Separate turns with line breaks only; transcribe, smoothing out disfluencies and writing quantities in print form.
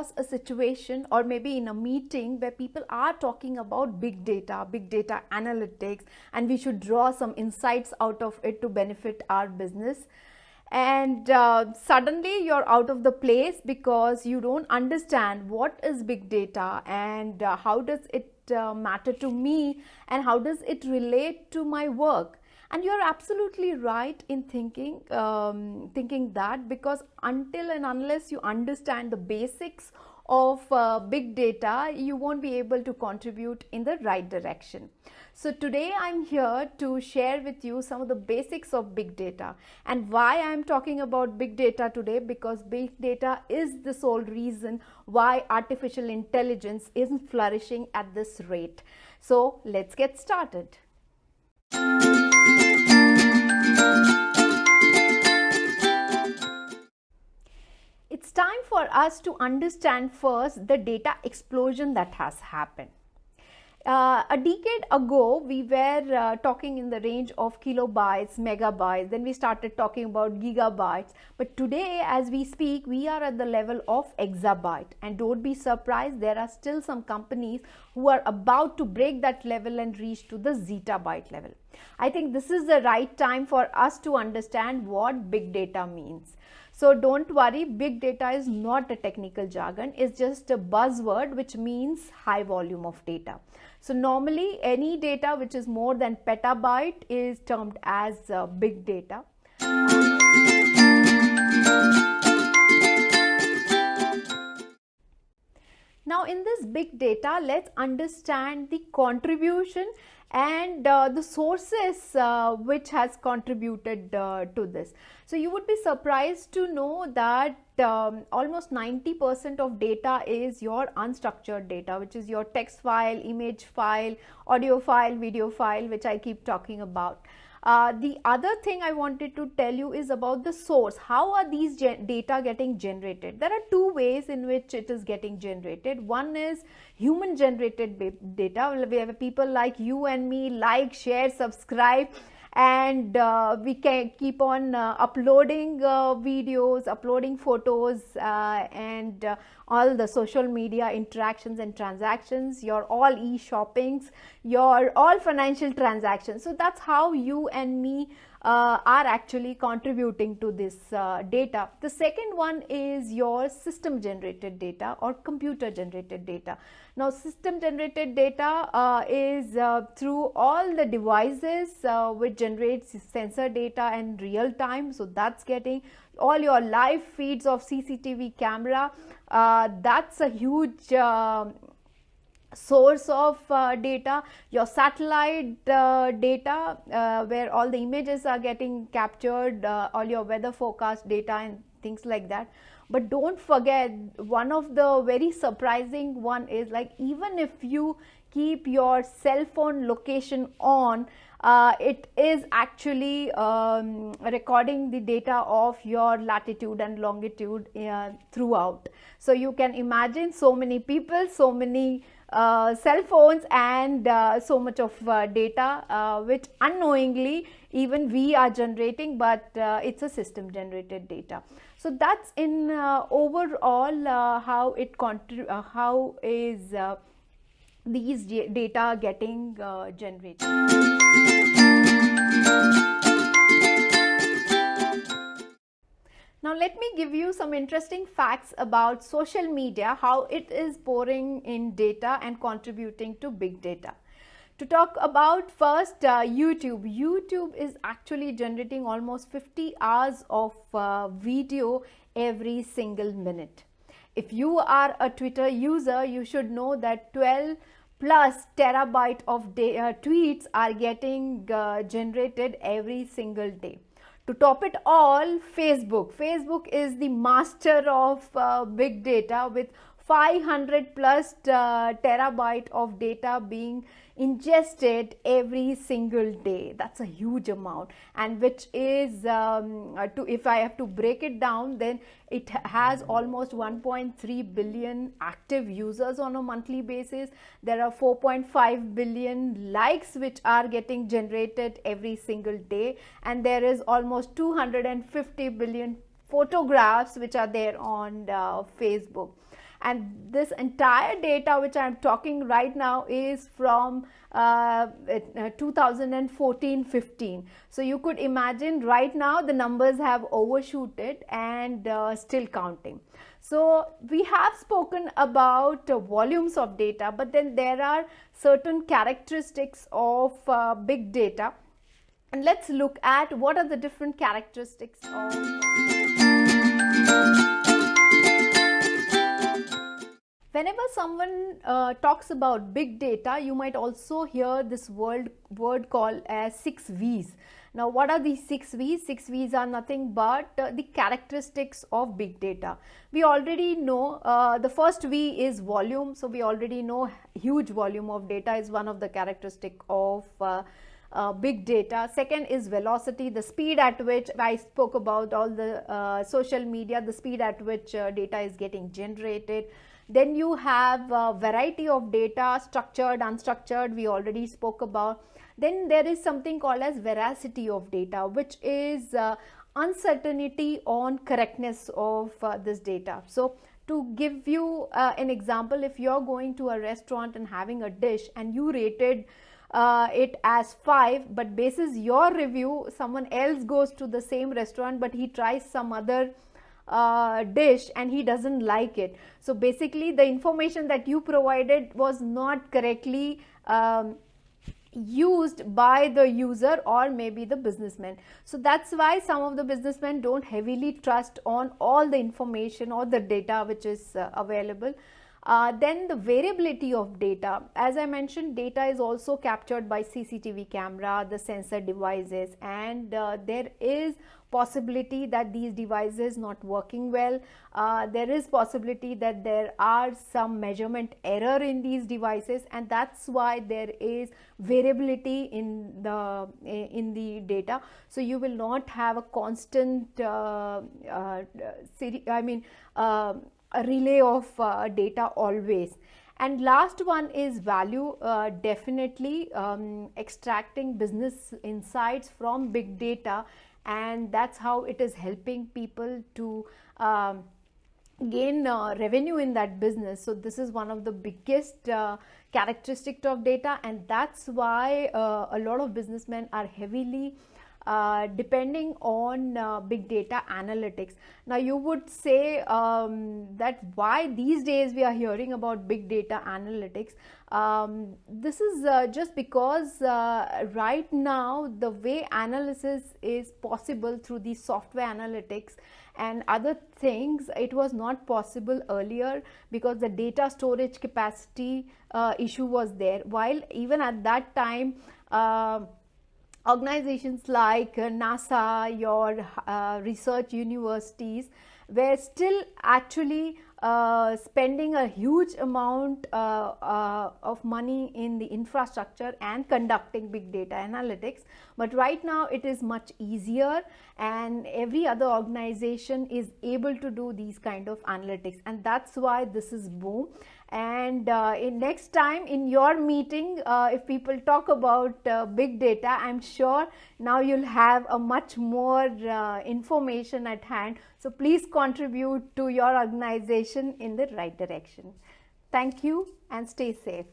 across a situation or maybe in a meeting where people are talking about big data analytics, and we should draw some insights out of it to benefit our business. And suddenly you're out of the place because you don't understand what is big data and how does it matter to me and how does it relate to my work. And you're absolutely right in thinking that, because until and unless you understand the basics of big data, you won't be able to contribute in the right direction. So today I'm here to share with you some of the basics of big data. And why I'm talking about big data today, because big data is the sole reason why artificial intelligence isn't flourishing at this rate. So let's get started. It's time for us to understand first the data explosion that has happened. A decade ago, we were talking in the range of kilobytes, megabytes, then we started talking about gigabytes. But today, as we speak, we are at the level of exabyte. And don't be surprised, there are still some companies who are about to break that level and reach to the zettabyte level. I think this is the right time for us to understand what big data means. So don't worry, big data is not a technical jargon, it's just a buzzword which means high volume of data. So normally any data which is more than petabyte is termed as big data. Now in this big data, let's understand the contribution and the sources which has contributed to this. So you would be surprised to know that almost 90% of data is your unstructured data, which is your text file, image file, audio file, video file, which I keep talking about. The other thing I wanted to tell you is about the source. How are these data getting generated? There are two ways in which it is getting generated. One is human generated data, where people like you and me like, share, subscribe, and we can keep on uploading videos, uploading photos, and all the social media interactions and transactions, your all e-shoppings, your all financial transactions. So that's how you and me are actually contributing to this data. The second one is your system generated data or computer generated data. Now system generated data is through all the devices which generates sensor data in real time. So that's getting all your live feeds of CCTV camera. That's a huge source of data. Your satellite data, where all the images are getting captured, all your weather forecast data and things like that. But don't forget, one of the very surprising one is, like, even if you keep your cell phone location on, it is actually recording the data of your latitude and longitude throughout. So you can imagine so many people, so many cell phones, and so much of data which unknowingly even we are generating, but it's a system generated data. So that's in overall how it how is these data getting generated. Now let me give you some interesting facts about social media, how it is pouring in data and contributing to big data. To talk about first YouTube. YouTube is actually generating almost 50 hours of video every single minute. If you are a Twitter user, you should know that 12 plus terabyte of tweets are getting generated every single day. To top it all, Facebook is the master of big data, with 500 plus terabyte of data being ingested every single day. That's a huge amount, and which is if I have to break it down, then it has almost 1.3 billion active users on a monthly basis. There are 4.5 billion likes which are getting generated every single day, and there is almost 250 billion photographs which are there on Facebook. and this entire data which I am talking right now is from 2014-15. So you could imagine right now the numbers have overshooted and still counting. So we have spoken about volumes of data, but then there are certain characteristics of big data, and let's look at what are the different characteristics of whenever someone talks about big data, you might also hear this word called as 6 V's. Now, what are these 6 V's? 6 V's are nothing but the characteristics of big data. We already know the first V is volume. So, we already know huge volume of data is one of the characteristic of big data. Second is velocity, the speed at which I spoke about all the social media, the speed at which data is getting generated. Then you have variety of data, structured, unstructured, we already spoke about. Then there is something called as veracity of data, which is uncertainty on correctness of this data. So to give you an example, if you're going to a restaurant and having a dish and you rated it as 5, but basis your review, someone else goes to the same restaurant but he tries some other dish and he doesn't like it. So basically the information that you provided was not correctly used by the user or maybe the businessman. So that's why some of the businessmen don't heavily trust on all the information or the data which is available. Then the variability of data, as I mentioned, data is also captured by CCTV camera, the sensor devices, and there is possibility that these devices not working well. There is possibility that there are some measurement error in these devices, and that's why there is variability in the data. So you will not have a constant a relay of data always. And last one is value. Definitely extracting business insights from big data, and that's how it is helping people to gain revenue in that business. So this is one of the biggest characteristics of data, and that's why a lot of businessmen are heavily depending on big data analytics. Now you would say that why these days we are hearing about big data analytics. This is just because right now the way analysis is possible through the software analytics and other things, it was not possible earlier because the data storage capacity issue was there. While even at that time organizations like NASA, your research universities were still actually spending a huge amount of money in the infrastructure and conducting big data analytics. But right now it is much easier, and every other organization is able to do these kind of analytics, and that's why this is boom. And in next time in your meeting, if people talk about big data, I'm sure now you'll have a much more information at hand. So please contribute to your organization in the right direction. Thank you and stay safe.